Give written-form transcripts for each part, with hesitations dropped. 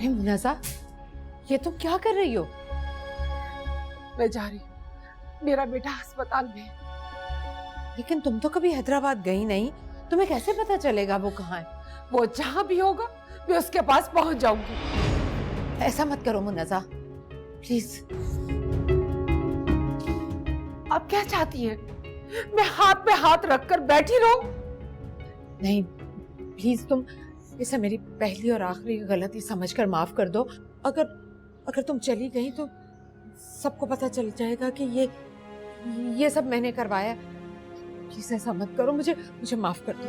अरे मुन्नज़ा, ये तुम क्या कर रही हो? मैं जा रही हूँ, मेरा बेटा अस्पताल में है। लेकिन तुम तो कभी हैदराबाद गई नहीं, तुम्हें कैसे पता चलेगा वो कहाँ है? वो जहां भी होगा मैं उसके पास पहुंच जाऊंगी। ऐसा मत करो मुन्नज़ा, प्लीज। आप क्या चाहती हैं? मैं हाथ पे हाथ रखकर बैठी रहूं? नहीं, प्लीज तुम इसे मेरी पहली और आखिरी गलती समझकर माफ कर दो। अगर तुम चली गई तो सबको पता चल जाएगा कि ये सब मैंने करवाया। प्लीज ऐसा मत करो, मुझे माफ कर दो।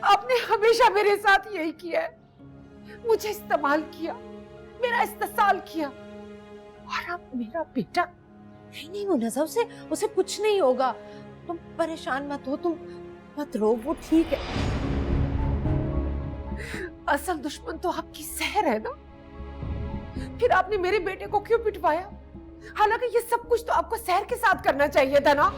आपने हमेशा मेरे साथ यही किया है, मुझे इस्तेमाल किया, मेरा इस्तेसाल किया, और अब मेरा बेटा। नहीं मुन्नज़ा, उसे कुछ नहीं होगा, तुम परेशान मत हो, तुम मत रो, वो ठीक है। असल दुश्मन तो आपकी सहर है ना, फिर आपने मेरे बेटे को क्यों पिटवाया? हालांकि ये सब कुछ तो आपको सहर के साथ करना चाहिए था ना।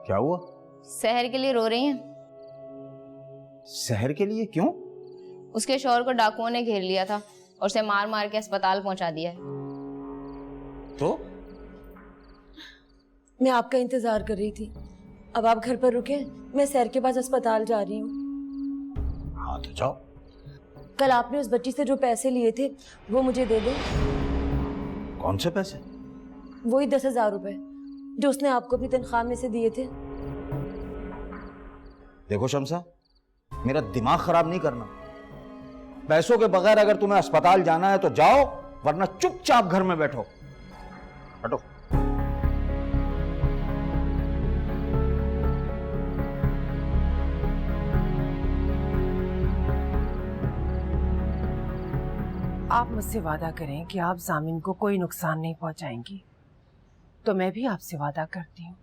क्या हुआ? शहर के लिए रो रही हैं। शहर के लिए क्यों? उसके शौहर को डाकुओं ने घेर लिया था और उसे मार मार के अस्पताल पहुंचा दिया है। तो मैं आपका इंतजार कर रही थी, अब आप घर पर रुके, मैं सैर के पास अस्पताल जा रही हूँ। हाँ तो जाओ। कल आपने उस बच्ची से जो पैसे लिए थे वो मुझे दे दो। कौन से पैसे? वही 10,000 रुपए जो उसने आपको भी तनख्वाह में से दिए थे। देखो शम्सा, मेरा दिमाग खराब नहीं करना। पैसों के बगैर अगर तुम्हें अस्पताल जाना है तो जाओ, वरना चुपचाप घर में बैठो। हटो। आप मुझसे वादा करें कि आप जामिन को कोई नुकसान नहीं पहुंचाएंगी, तो मैं भी आपसे वादा करती हूँ,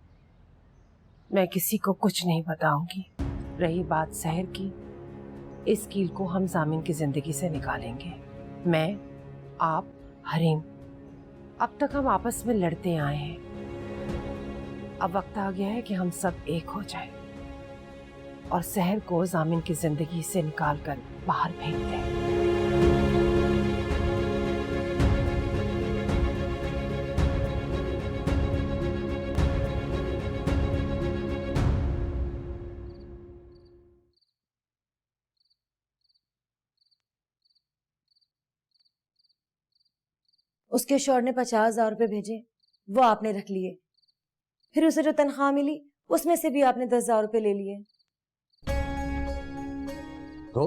मैं किसी को कुछ नहीं बताऊंगी। रही बात सहर की, इस कील को हम जामिन की जिंदगी से निकालेंगे। मैं, आप, हरीम, अब तक हम आपस में लड़ते आए हैं। अब वक्त आ गया है कि हम सब एक हो जाए और सहर को जामिन की जिंदगी से निकाल कर बाहर फेंक दें। उसके शौहर ने 50,000 रुपए भेजे, वो आपने रख लिए। फिर उसे जो तनख्वाह मिली उसमें से भी आपने 10,000 रुपए ले लिए। तो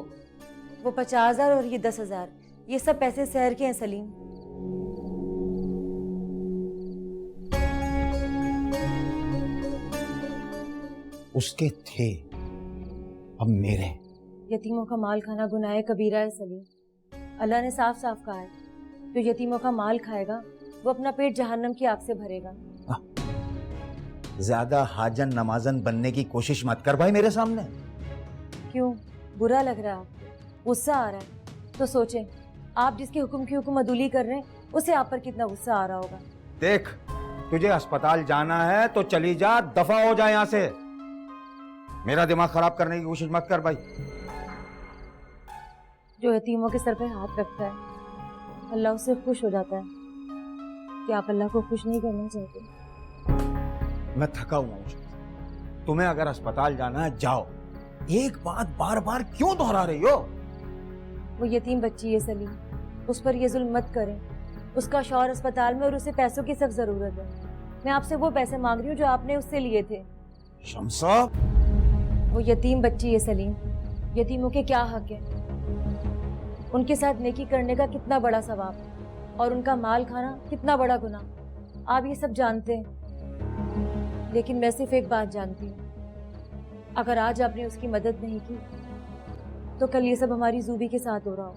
वो 50,000 और ये 10,000, ये सब पैसे सहर के हैं सलीम। उसके थे, अब मेरे। यतीमों का माल खाना गुनाह कबीरा है सलीम। अल्लाह ने साफ साफ कहा है, जो यतीमों का माल खाएगा वो अपना पेट जहन्नम की आग से भरेगा। ज्यादा हाजन नमाजन बनने की कोशिश मत कर भाई मेरे सामने। क्यों, बुरा लग रहा है? गुस्सा आ रहा है? तो सोचें, आप जिसके हुक्म की हुक्म अदुली कर रहे हैं उसे आप पर कितना गुस्सा आ रहा होगा। देख, तुझे अस्पताल जाना है तो चली जा, दफा हो जा यहाँ से। मेरा दिमाग खराब करने की कोशिश मत कर भाई। जो यतीमों के सर पे हाथ रखता है अल्लाह उससे खुश हो जाता है। क्या आप अल्लाह को खुश नहीं करना चाहते? मैं थका हुआ हूँ। तुम्हें अगर अस्पताल जाना है जाओ, एक बात बार बार क्यों दोहरा रही हो? वो यतीम बच्ची है सलीम, उस पर ये जुल्म मत करें। उसका शौहर अस्पताल में और उसे पैसों की सख्त जरूरत है। मैं आपसे वो पैसे मांग रही हूँ जो आपने उससे लिए थे। शम्सा, वो यतीम बच्ची है सलीम, यतीमों के क्या हक है? उनके साथ नेकी करने का कितना बड़ा सवाब और उनका माल खाना कितना बड़ा गुनाह, आप ये सब जानते हैं। लेकिन मैं सिर्फ एक बात जानती हूँ, अगर आज आपने उसकी मदद नहीं की तो कल ये सब हमारी जूबी के साथ हो रहा हो।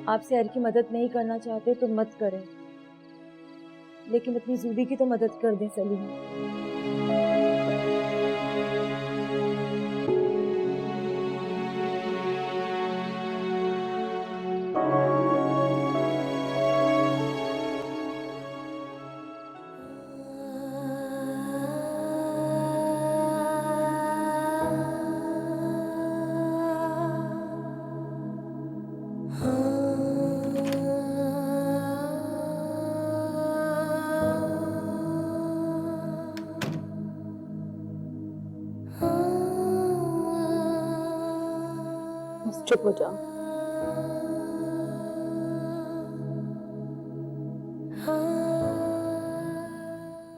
आप सहर की मदद नहीं करना चाहते तो मत करें, लेकिन अपनी जूदी की तो मदद कर दे सलीम। बस चुप हो जाओ।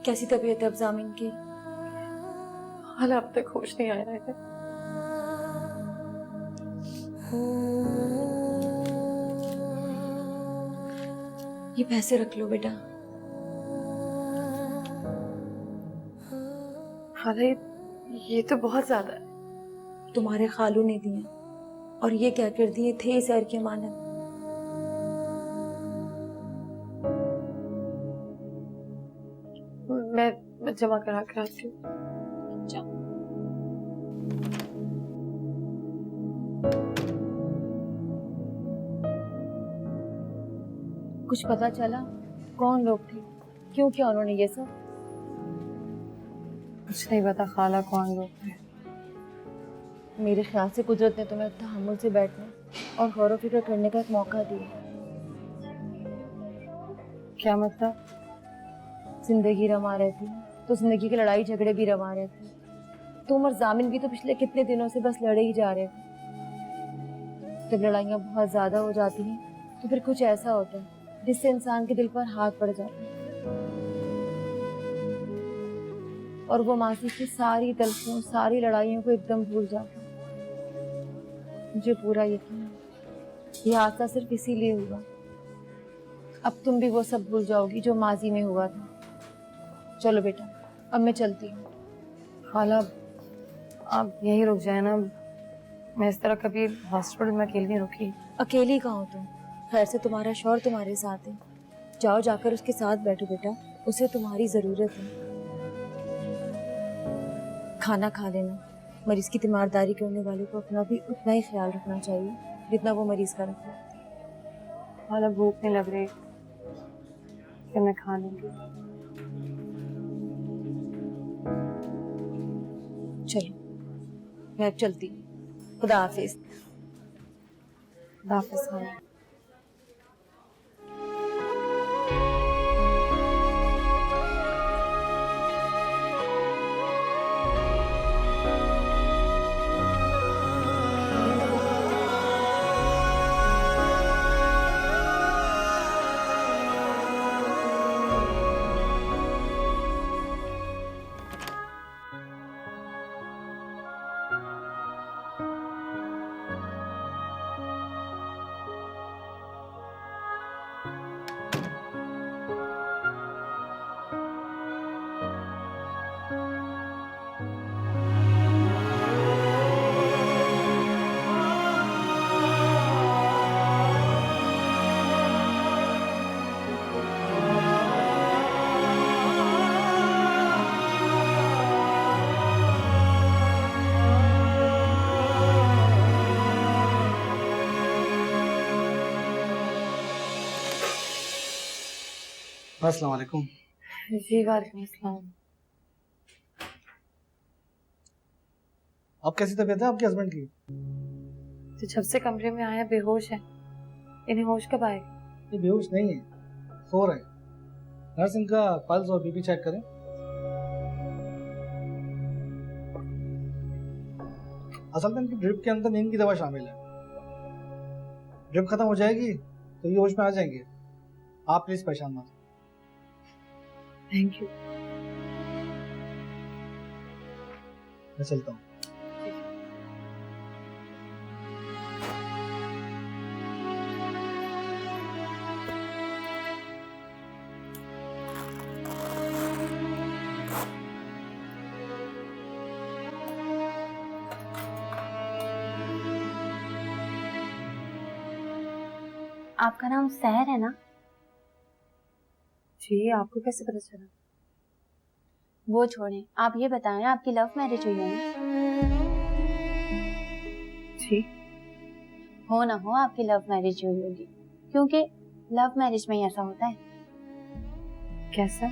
कैसी तबीयत है अब जामिन की? हाल अब तक होश नहीं आया है। ये पैसे रख लो बेटा। हाल ये तो बहुत ज्यादा है। तुम्हारे खालू ने दिए और ये क्या कर दिए थे सैर की अमानत। मैं जमा करा के आती हूँ। जाओ। कुछ पता चला कौन लोग थे, क्यों किया उन्होंने ये सब? कुछ नहीं पता खाला कौन लोग थे। मेरे ख्याल से कुदरत ने तुम्हें तहम्मुल से बैठने और गौर व फिक्र करने का एक मौका दिया। क्या मतलब? जिंदगी रमा रहती है तो जिंदगी के लड़ाई झगड़े भी रमा रहते हैं। तुम और जामिन भी तो पिछले कितने दिनों से बस लड़े ही जा रहे थे। जब लड़ाइयाँ बहुत ज्यादा हो जाती हैं तो फिर कुछ ऐसा होता है जिससे इंसान के दिल पर हाथ पड़ जाता है और वो मासी की सारी तलखियों सारी लड़ाइयों को एकदम भूल जाता है। मुझे पूरा यकीन है ये हादसा सिर्फ इसीलिए हुआ। अब तुम भी वो सब भूल जाओगी जो माजी में हुआ था। चलो बेटा अब मैं चलती हूँ। खाला आप यहीं रुक जाए ना, मैं इस तरह कभी हॉस्पिटल में अकेली नहीं रुकी। अकेली कहाँ हो तुम? खैर से तुम्हारा शौहर तुम्हारे साथ है, जाओ जाकर उसके साथ बैठो बेटा, उसे तुम्हारी जरूरत है। खाना खा लेना। मरीज की तीमारदारी करने वाले को अपना भी उतना ही ख्याल रखना चाहिए जितना वो मरीज का रखता है। खाला भूख नहीं लग रही कि मैं खा लूंगी। चलो मैं अब चलती हूँ। खुदा हाफिज। खुदा हाफिज खाला। अस्सलाम वालेकुम। जी वालेकुम अस्सलाम। अब कैसी तबीयत है आपके हस्बैंड की? तो जब से कमरे में आया बेहोश है। इन्हें होश कब आएगा? ये बेहोश नहीं है, सो रहे हैं। नर्स इनका पल्स और बीपी चेक करें। असल में इनकी ड्रिप के अंदर नींद की दवा शामिल है। ड्रिप खत्म हो जाएगी तो ये होश में आ जाएंगे। आप प्लीज परेशान मत। Thank you. मैं चलता हूँ। आपका नाम सहर है ना? जी आपको कैसे पता चला? वो छोड़ें, आप ये बताएं आपकी लव मैरिज हुई है ना? जी हो ना हो आपकी लव मैरिज हुई होगी, क्योंकि लव मैरिज में ही ऐसा होता है। कैसा?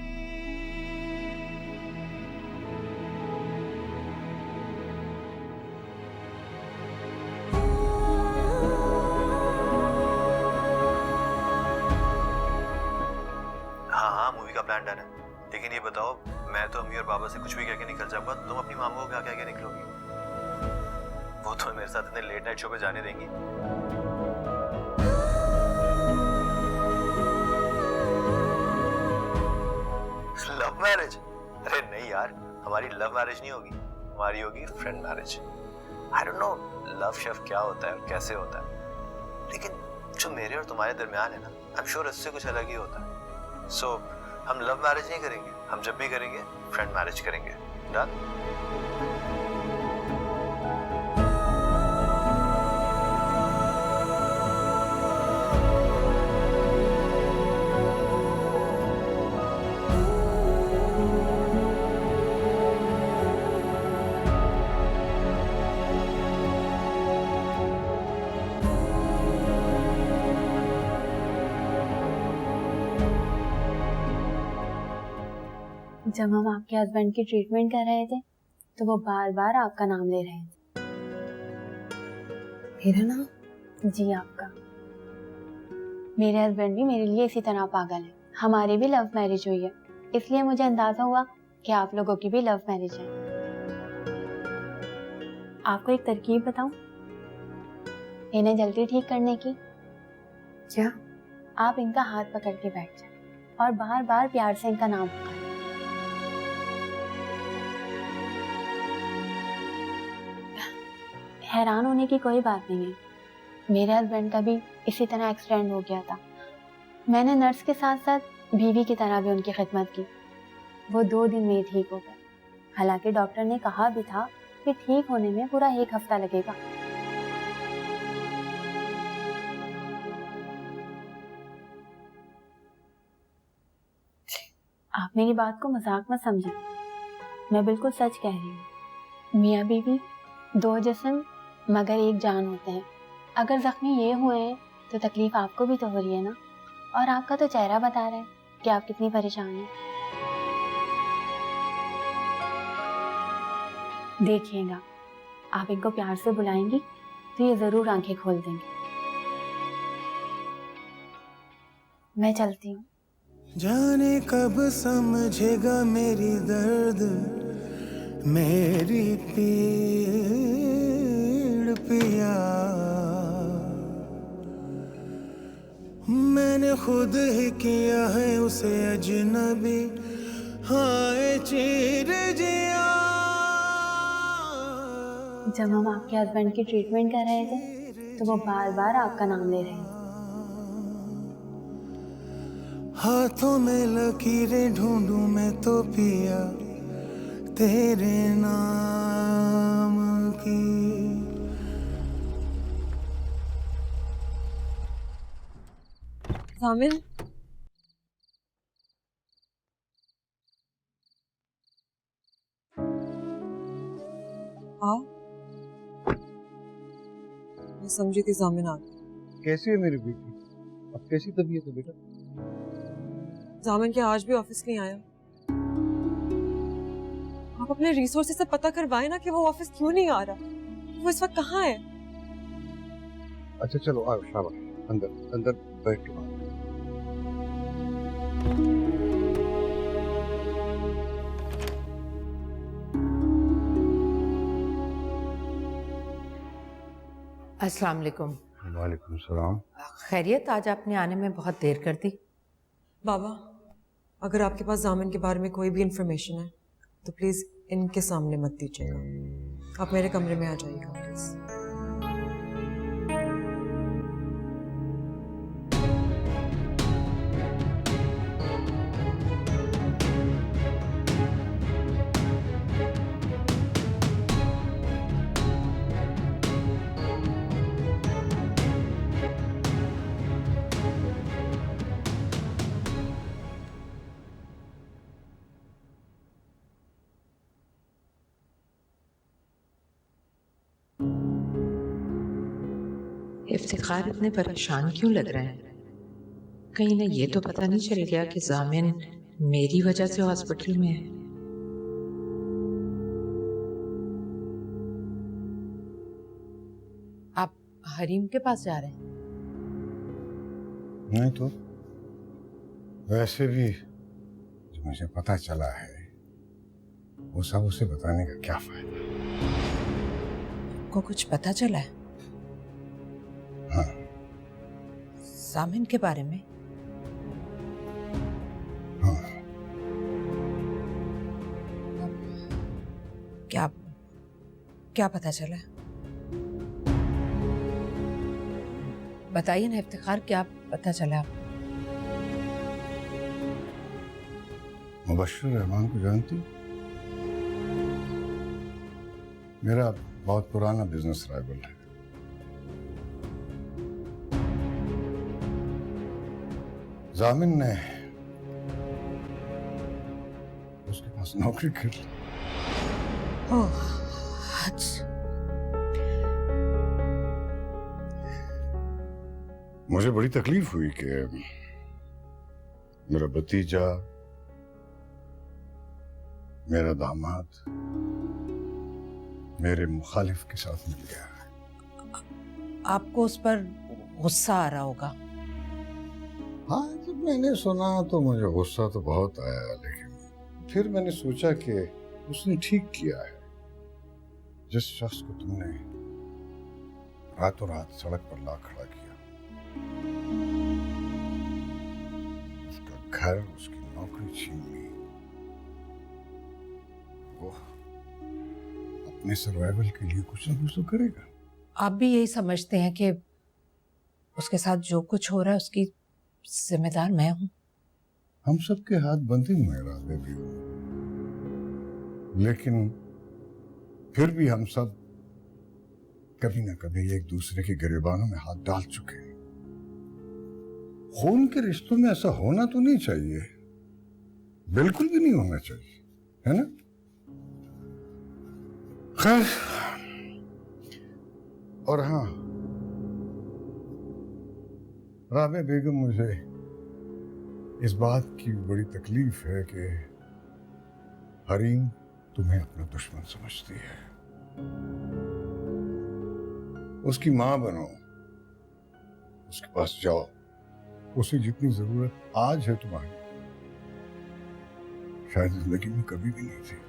हाँ मूवी का प्लान डन है, लेकिन ये बताओ मैं तो अम्मी और बाबा से कुछ भी कह के निकल जाऊंगा, तुम अपनी मामू को क्या कह के निकलोगी? वो तो मेरे साथ इतने लेट नाइट शो पे जाने देंगी? Love marriage? अरे नहीं यार, हमारी लव मैरिज नहीं होगी, हमारी होगी friend marriage. I don't know love chef क्या होता है और कैसे होता है, लेकिन जो मेरे और तुम्हारे दरमियान है ना, आई एम श्योर इससे कुछ अलग ही होता है। सो हम लव मैरिज नहीं करेंगे, हम जब भी करेंगे फ्रेंड मैरिज करेंगे। डन? जब हम आपके हस्बैंड की ट्रीटमेंट कर रहे थे तो वो बार बार आपका नाम ले रहे थे। मेरा नाम? जी आपका। मेरे हस्बैंड भी मेरे लिए इसी तरह पागल है। हमारी भी लव मैरिज हुई है, इसलिए मुझे अंदाजा हुआ कि आप लोगों की भी लव मैरिज है। आपको एक तरकीब बताऊं इन्हें जल्दी ठीक करने की? क्या? आप इनका हाथ पकड़ के बैठ जाए और बार बार प्यार से इनका नाम पुकारें। हैरान होने की कोई बात नहीं है, मेरे हस्बैंड का भी इसी तरह एक्सीडेंट हो गया था। मैंने नर्स के साथ साथ बीवी की तरह भी उनकी खिदमत की। वो 2 दिन में ही ठीक हो गए। हालांकि डॉक्टर ने कहा भी था कि ठीक होने में पूरा 1 हफ्ता लगेगा। आप मेरी बात को मजाक मत समझें, मैं बिल्कुल सच कह रही हूँ। मियाँ बीवी 2 जिस्म मगर एक जान होते हैं। अगर जख्मी ये हुए हैं तो तकलीफ आपको भी तो हो रही है ना, और आपका तो चेहरा बता रहा है कि आप कितनी परेशान हैं। देखिएगा, आप इनको प्यार से बुलाएंगी तो ये जरूर आंखें खोल देंगे। मैं चलती हूँ। जाने कब समझेगा मेरी दर्द, मेरी पीड़ पिया। मैंने खुद ही किया है उसे अजनबी, हाय चीर जिया। जब हम आपके हस्बैंड की ट्रीटमेंट कर रहे थे तो वो बार बार आपका नाम ले रहे थे। हाथों में लकीरें ढूंढूं मैं तो पिया तेरे नाम की। जामिन, हाँ मैं समझी थी जामिन आ गई। कैसी है मेरी बेटी? अब कैसी तबीयत है बेटा? जामिन क्या आज भी ऑफिस नहीं आया? आप अपने रिसोर्सेज से पता करवाएं ना कि वो ऑफिस क्यों नहीं आ रहा, वो इस वक्त कहाँ है? अच्छा चलो आओ, शाबाश, अंदर अंदर बैठ के अस्सलाम वालेकुम। वालेकुम सलाम। खैरियत? आज आपने आने में बहुत देर कर दी। बाबा, अगर आपके पास जामिन के बारे में कोई भी इंफॉर्मेशन है तो प्लीज इनके सामने मत दीजिएगा। आप मेरे कमरे में आ जाइएगा प्लीज। इफ्तिखार इतने परेशान क्यों लग रहे हैं? कहीं ना ये तो पता नहीं चल गया कि जामिन मेरी वजह से हॉस्पिटल में है। आप हरीम के पास जा रहे हैं? नहीं तो वैसे भी जो मुझे पता चला है वो सब उसे बताने का क्या फायदा। आपको कुछ पता चला है? हाँ। जामिन के बारे में? हाँ। क्या क्या पता चला? बताइए ना इफ्तिखार, क्या पता चला? मुबश्शिर रहमान को जानती? मेरा बहुत पुराना बिजनेस राइवल है। जामिन ने उसके पास नौकरी कर ली। ओह, अच्छा। मुझे बड़ी तकलीफ हुई कि मेरा भतीजा, मेरा दामाद मेरे मुखालिफ के साथ मिल गया है। आपको उस पर गुस्सा आ रहा होगा। हाँ, जब मैंने सुना तो मुझे गुस्सा तो बहुत आया, लेकिन फिर मैंने सोचा कि उसने ठीक किया है। जिस शख्स को तुमने रातों रात सड़क पर ला खड़ा किया, उसका घर, उसकी नौकरी छीन ली, वो अपने सर्वाइवल के लिए कुछ ना कुछ तो करेगा। आप भी यही समझते हैं कि उसके साथ जो कुछ हो रहा है उसकी जिम्मेदार मैं हूं? हम सबके हाथ बंधे हुए राधे भी हो, लेकिन फिर भी हम सब कभी ना कभी एक दूसरे के गिरेबानों में हाथ डाल चुके हैं। खून के रिश्तों में ऐसा होना तो नहीं चाहिए, बिल्कुल भी नहीं होना चाहिए, है ना? खैर, और हाँ, राबे बेगम, मुझे इस बात की बड़ी तकलीफ है कि हरीम तुम्हें अपना दुश्मन समझती है। उसकी मां बनो, उसके पास जाओ, उसे जितनी जरूरत आज है तुम्हारी, शायद जिंदगी में कभी भी नहीं थी।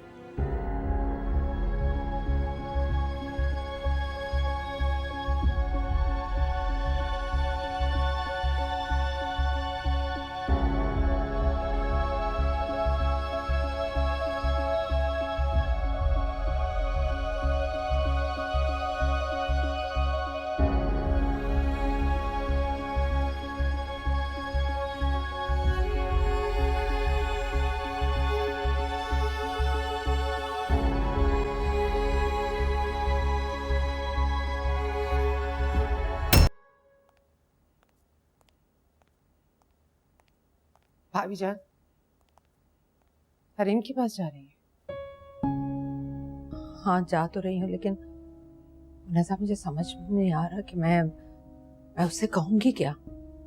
भाभी जान, हरीम के पास जा रही है? हाँ, जा तो रही हूँ, लेकिन नज़ा, मुझे समझ में नहीं आ रहा कि मैं उससे कहूंगी क्या।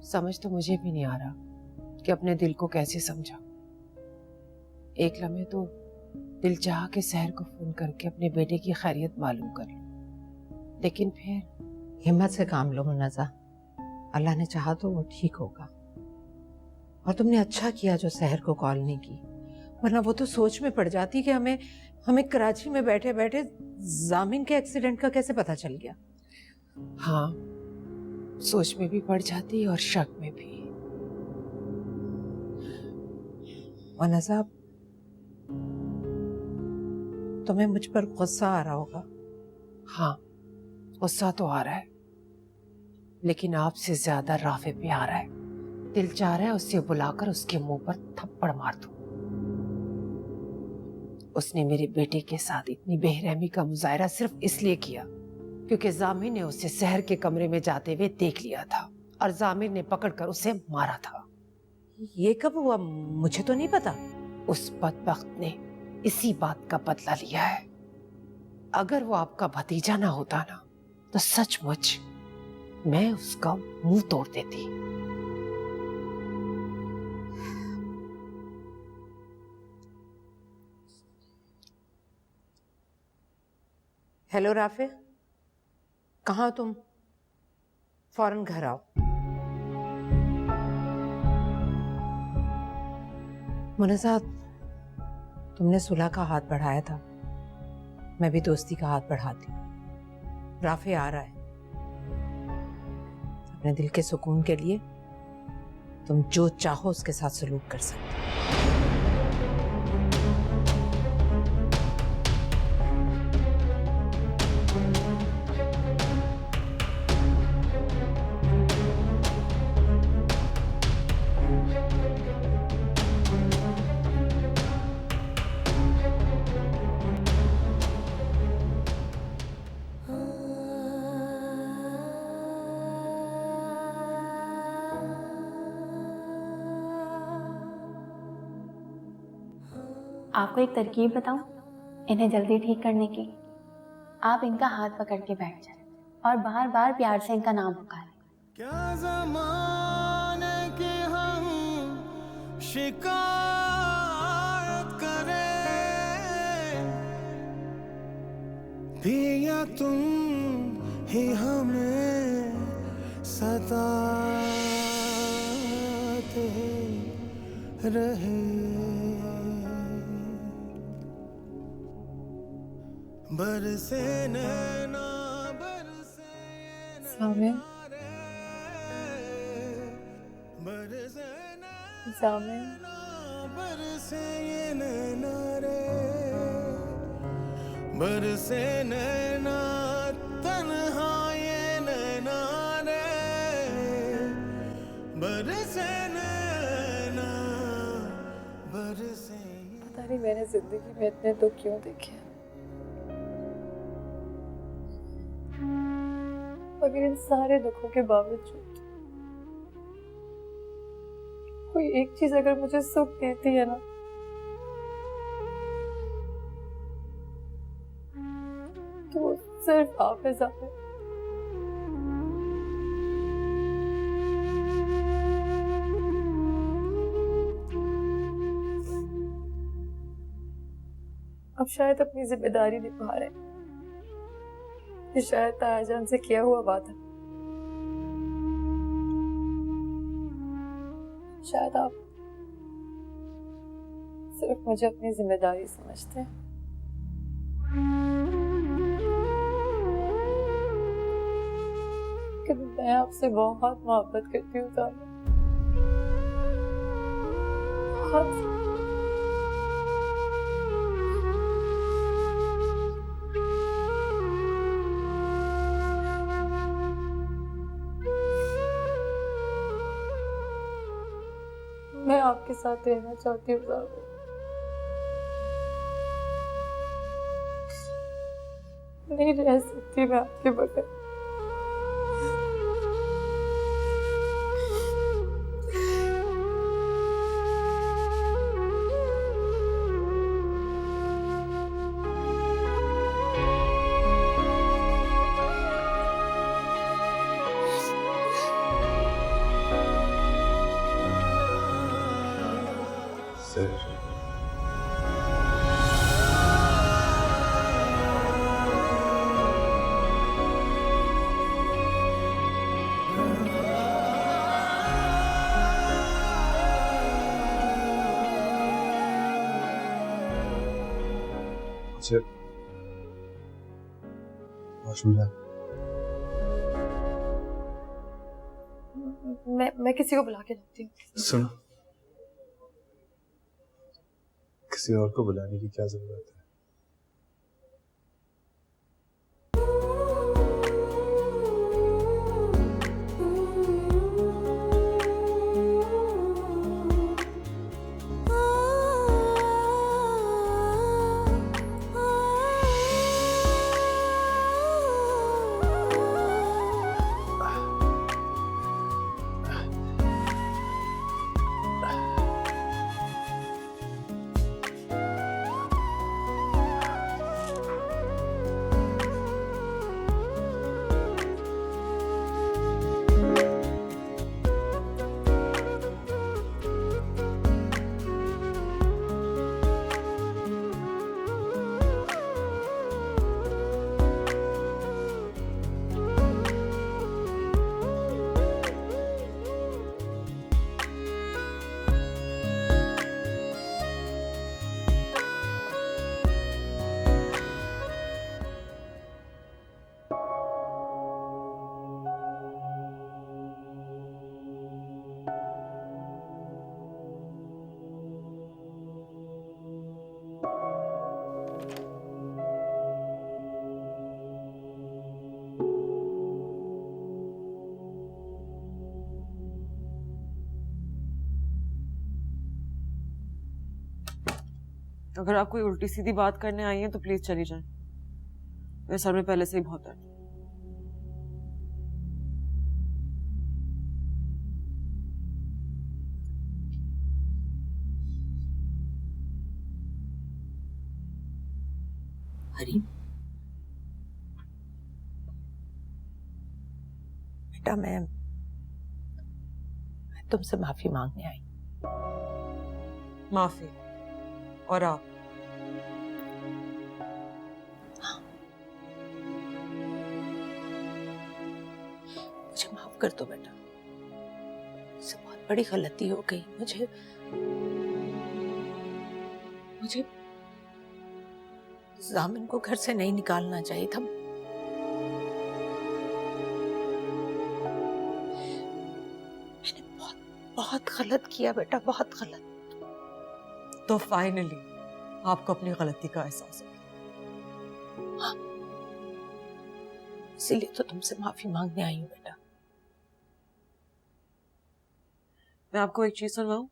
समझ तो मुझे भी नहीं आ रहा कि अपने दिल को कैसे समझा। एक लम्हे तो दिल चाह के सहर को फोन करके अपने बेटे की खैरियत मालूम कर लूं, लेकिन फिर हिम्मत से काम लो नज़ा, अल्लाह ने चाहा तो वो ठीक होगा। और तुमने अच्छा किया जो सहर को कॉल नहीं की, वरना वो तो सोच में पड़ जाती कि हमें कराची में बैठे बैठे जामिन के एक्सीडेंट का कैसे पता चल गया। हाँ, सोच में भी पड़ जाती और शक में भी। वरना साहब, तुम्हें मुझ पर गुस्सा आ रहा होगा। हाँ, गुस्सा तो आ रहा है, लेकिन आपसे ज्यादा राफे पे आ रहा है। दिल चाह रहा है उससे बुलाकर उसके मुंह पर थप्पड़ मार दूं। उसने मेरे बेटे के साथ इतनी बेरहमी का मुजाहरा सिर्फ इसलिए किया क्योंकि जामिन ने उसे सहर के कमरे में जाते हुए देख लिया था और जामिन ने पकड़कर उसे मारा था। ये कब हुआ? मुझे तो नहीं पता। उस बदबख्त ने इसी बात का बदला लिया है। अगर वो आपका भतीजा ना होता ना, तो सचमुच मैं उसका मुंह तोड़ देती। हेलो राफे, कहाँ हो तुम? फौरन घर आओ। मुनज़्ज़ा, तुमने सुलह का हाथ बढ़ाया था, मैं भी दोस्ती का हाथ बढ़ाती। राफे आ रहा है। अपने दिल के सुकून के लिए तुम जो चाहो उसके साथ सलूक कर सकते हो। आपको एक तरकीब बताऊं इन्हें जल्दी ठीक करने की? आप इनका हाथ पकड़ के बैठ जाएं और बार बार प्यार से इनका नाम पुकारें। क्या ज़माने के हम शिकायत करें, पिया तुम ही हमें सताते रहे। बरसे नैना बरसे सामिन, बरसे सामिन, बरसे ये नैना रे, बरसे नैना तन्हा ये नैना रे, बरसे नैना बरसे। पता नहीं मैंने जिंदगी में इतने दुख क्यों देखे, मगर इन सारे दुखों के बावजूद कोई एक चीज अगर मुझे सुख देती है ना, तो वो सिर्फ आप है सामिन। अब शायद अपनी जिम्मेदारी निभा रहे हैं, ये शायद तायाजान से किया हुआ वादा, शायद आप सिर्फ मुझे अपनी जिम्मेदारी समझते हैं। कि मैं आपसे बहुत मोहब्बत करती हूँ सामिन, बहुत। मैं आपके साथ रहना चाहती हूँ सामिन, नहीं रह सकती मैं आपके बगैर। मैं किसी को बुला के लाती हूँ। सुनो, किसी और को बुलाने की क्या जरूरत है? अगर आप कोई उल्टी सीधी बात करने आई हैं तो प्लीज चली जाएं। मेरे सर में पहले से ही बहुत दर्द। हरी, बेटा मैं तुमसे माफी मांगने आई। माफी? और आप? मुझे माफ कर दो बेटा, मुझसे बहुत बड़ी गलती हो गई। मुझे जामिन को घर से नहीं निकालना चाहिए था। मैंने बहुत गलत किया बेटा, बहुत गलत। तो फाइनली आपको अपनी गलती का एहसास हो गया। हाँ, इसीलिए तो तुमसे माफी मांगने आई हूँ बेटा। मैं आपको एक चीज सुनवाऊं?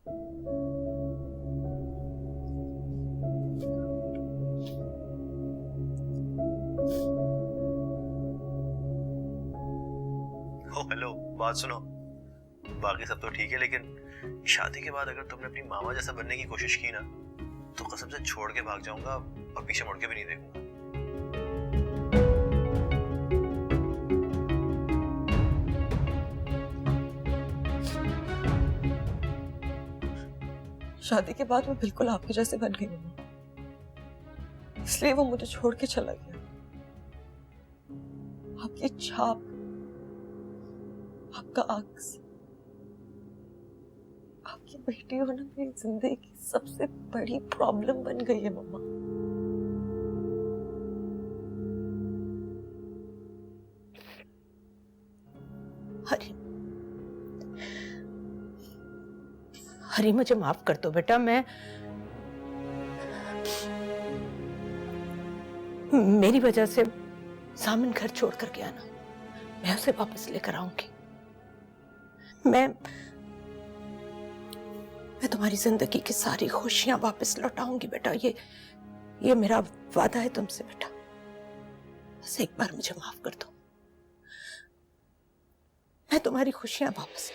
हेलो, बात सुनो। बाकी सब तो ठीक है, लेकिन शादी के बाद अगर तुमने अपनी मामा जैसा बनने की कोशिश की ना, तो कसम से छोड़ के भाग जाऊंगा और पीछे मुड़ के भी नहीं देखूंगा। शादी के बाद मैं बिल्कुल आपके जैसे बन गई हूँ, इसलिए वो मुझे छोड़ के चला गया। आपकी छाप, आपका अक्स, आपकी बेटी होना मेरी जिंदगी की सबसे बड़ी प्रॉब्लम बन गई है मम्मा। हरी, मुझे माफ कर दो बेटा। मेरी वजह से जामिन घर छोड़ कर गया ना, मैं उसे वापस लेकर आऊंगी। मैं तुम्हारी जिंदगी की सारी खुशियां वापस लौटाऊंगी बेटा। ये मेरा वादा है तुमसे बेटा। बस एक बार मुझे माफ कर दो, मैं तुम्हारी खुशियां वापस।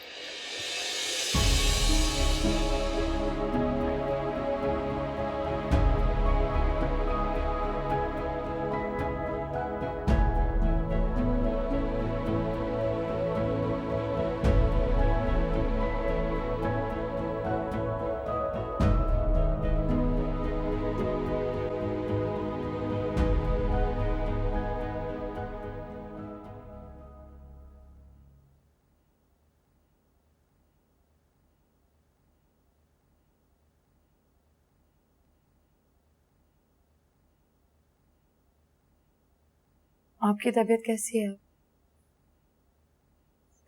आपकी तबीयत कैसी है?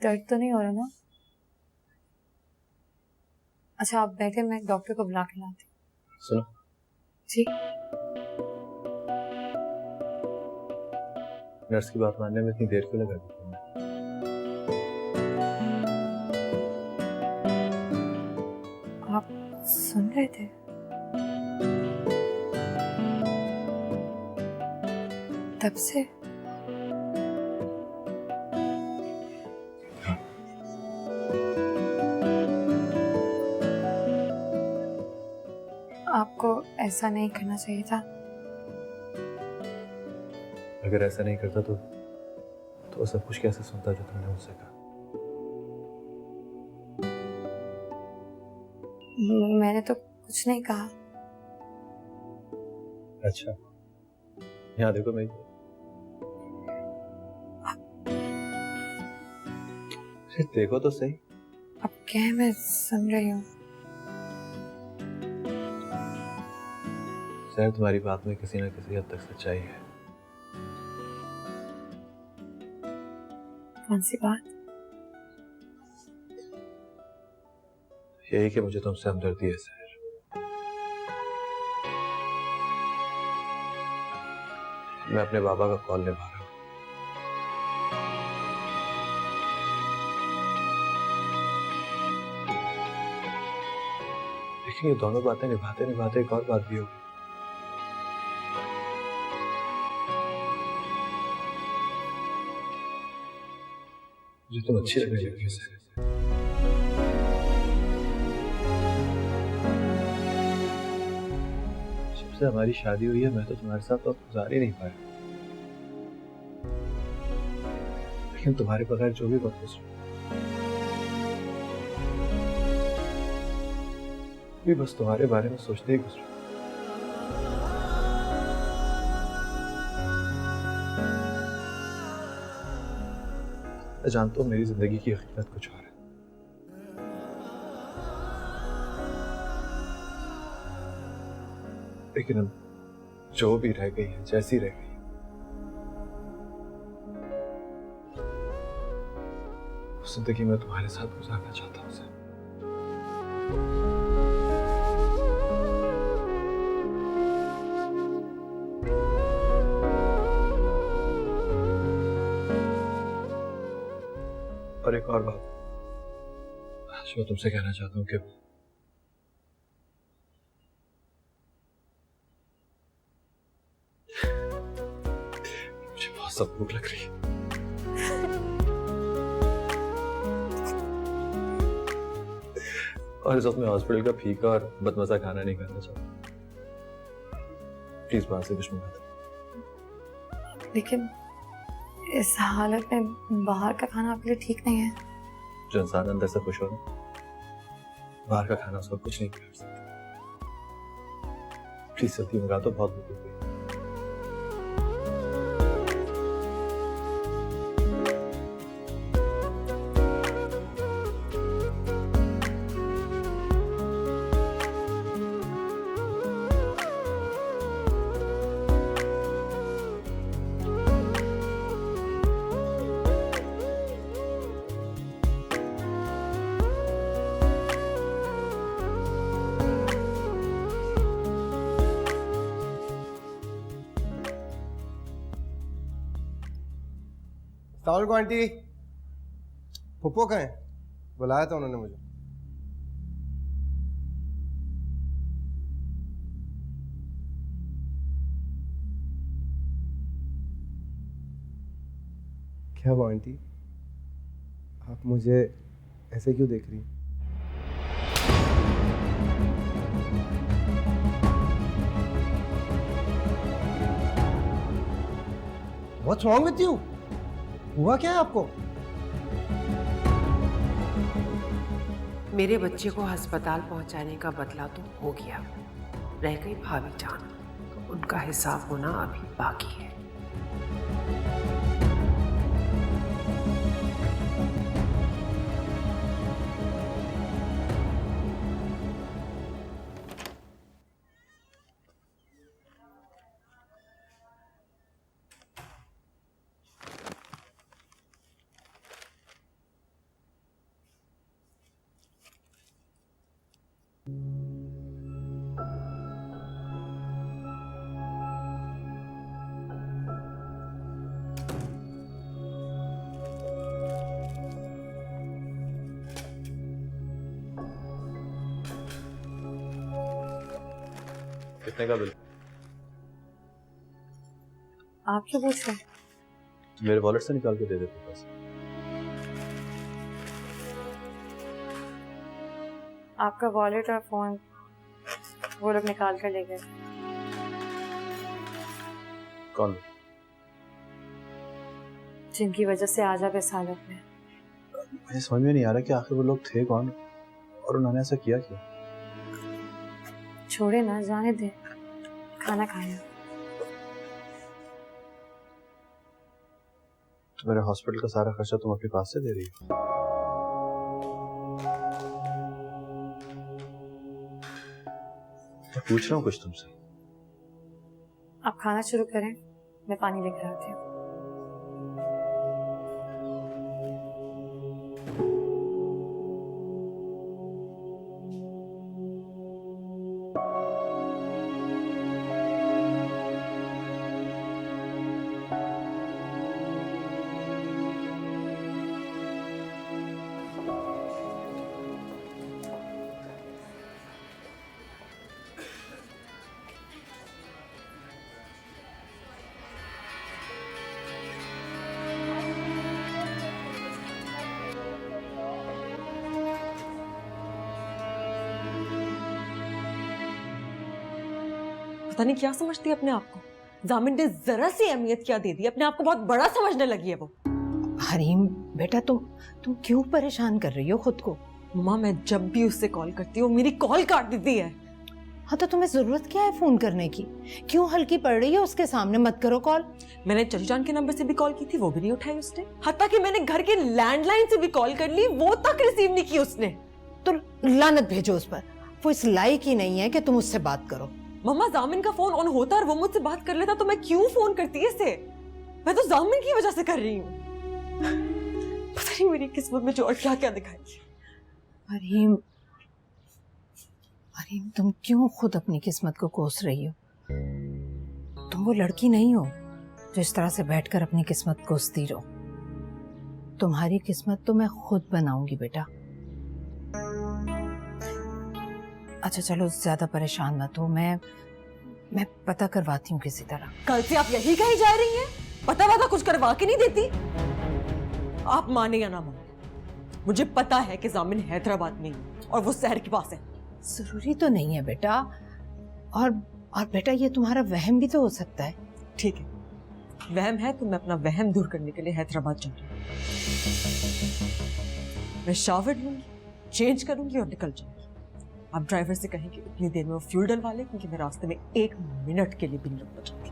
दर्द तो नहीं हो रहा ना? अच्छा आप बैठे, मैं डॉक्टर को बुला के लाती हूँ। सुनो जी। नर्स की बात मानने में इतनी देर क्यों लगा दी तुमने? आप सुन रहे थे? तब से आपको ऐसा नहीं करना चाहिए था। अगर ऐसा नहीं करता तो सब कुछ कैसे सुनता जो तुमने मुझसे कहा? मैंने तो कुछ नहीं कहा। अच्छा, यहाँ देखो मेरी। देखो तो सही। अब क्या है, मैं सुन रही हूँ। शायद तुम्हारी बात में किसी न किसी हद तक सच्चाई है। कौन सी बात? यही कि मुझे तुमसे हमदर्दी है सहर। मैं अपने बाबा का कॉल निभा रहा हूँ। लेकिन ये दोनों बातें निभाते निभाते एक और बात भी होगी। मुझे तुम अच्छी लगने लगी है सहना। जब से हमारी शादी हुई है मैं तो तुम्हारे साथ वक्त गुजार ही नहीं पाया, लेकिन तुम्हारे बगैर जो भी वक्त गुजरा भी बस तुम्हारे बारे में सोचते ही गुजरा। मैं जानता हूँ मेरी जिंदगी की हकीकत कुछ और है, लेकिन अब जो भी रह गई है, जैसी रह गई है, उस जिंदगी में तुम्हारे साथ गुजारना चाहता हूँ उसे। और एक और बात जो तुमसे कहना चाहता हूँ कि मुझे बहुत सब भूख लग रही है। और इस वक्त मैं हॉस्पिटल का फीका और बदमजा खाना नहीं खाना चाहता। प्लीज बाहर से कुछ मंगा दो। लेकिन इस हालत में बाहर का खाना आपके लिए ठीक नहीं है। जो इंसान अंदर से खुश हो ना, बाहर का खाना उसको कुछ नहीं कर सकता। प्लीज जल्दी मंगा दो, बहुत भूख लग रही है। अस्सलाम वालेकुम आंटी। पप्पो कहाँ है? बुलाया था उन्होंने मुझे। क्या हुआ आंटी, आप मुझे ऐसे क्यों देख रही हैं? What's wrong with you? हुआ क्या है आपको? मेरे बच्चे को अस्पताल पहुंचाने का बदला तो हो गया, रह गई भाभी जान, तो उनका हिसाब होना अभी बाकी है। कितने का बिल? आप क्यों पूछ रहे हैं? मेरे वॉलेट से निकाल के दे देते पैसे। आपका वॉलेट और फोन वो लोग निकाल कर ले गए। कौन? जिनकी वजह से आज आप इस हालत में। मुझे समझ में नहीं आ रहा कि आखिर वो लोग थे कौन और उन्होंने ऐसा किया क्यों। छोड़े ना, जाने दे, खाना खाया। तो मेरे हॉस्पिटल का सारा खर्चा तुम अपने पास से दे रही हो? मैं पूछ रहा हूँ कुछ तुमसे। आप खाना शुरू करें, मैं पानी लेकर आती हूँ। पता नहीं क्या समझती है अपने आप को। जामिन ने जरा सी अहमियत क्या दे दी, अपने आप को बहुत बड़ा समझने लगी है वो। हरीम बेटा, तुम क्यों परेशान कर रही हो खुद को? माँ मैं जब भी उससे कॉल करती हूँ मेरी कॉल काट देती है। हाँ तो तुम्हें जरूरत क्या है फोन करने की? क्यों हल्की पड़ रही है उसके सामने? मत करो कॉल। मैंने चची जान के नंबर से भी कॉल की थी, वो भी नहीं उठाई उसने। हत्ता कि मैंने घर के लैंडलाइन से भी कॉल कर ली, वो तक रिसीव नहीं की उसने। तो लानत भेजो उस पर, वो इस लायक ही नहीं है कि तुम उससे बात करो। मम्मा जामिन का फोन ऑन होता और वो मुझसे बात कर लेता तो मैं क्यों फोन करती है इसे? मैं तो जामिन की वजह से कर रही हूँ। पता नहीं मेरी किस्मत में जो और क्या क्या दिखाई। हरीम, हरीम तुम क्यों खुद अपनी किस्मत को कोस रही हो? तुम वो लड़की नहीं हो जो इस तरह से बैठकर अपनी किस्मत कोसती रहो। तुम्हारी किस्मत तो मैं खुद बनाऊंगी बेटा। अच्छा चलो ज्यादा परेशान मत हो, मैं पता करवाती हूँ किसी तरह। कल से आप यही कही जा रही हैं? पता वादा कुछ करवा के नहीं देती? आप माने या ना माने, मुझे पता है कि जामिन हैदराबाद में है और वो शहर के पास है। जरूरी तो नहीं है बेटा, और बेटा ये तुम्हारा वहम भी तो हो सकता है। ठीक है, वहम है तो मैं अपना वहम दूर करने के लिए हैदराबाद जा रही हूँ। मैं शावर लूंगी, चेंज करूंगी और निकल जाऊंगी। आप ड्राइवर से कहेंगे इतनी देर में वो फ्यूल डलवा ले, क्योंकि मैं रास्ते में 1 मिनट के लिए भी नहीं रुक पाऊंगी।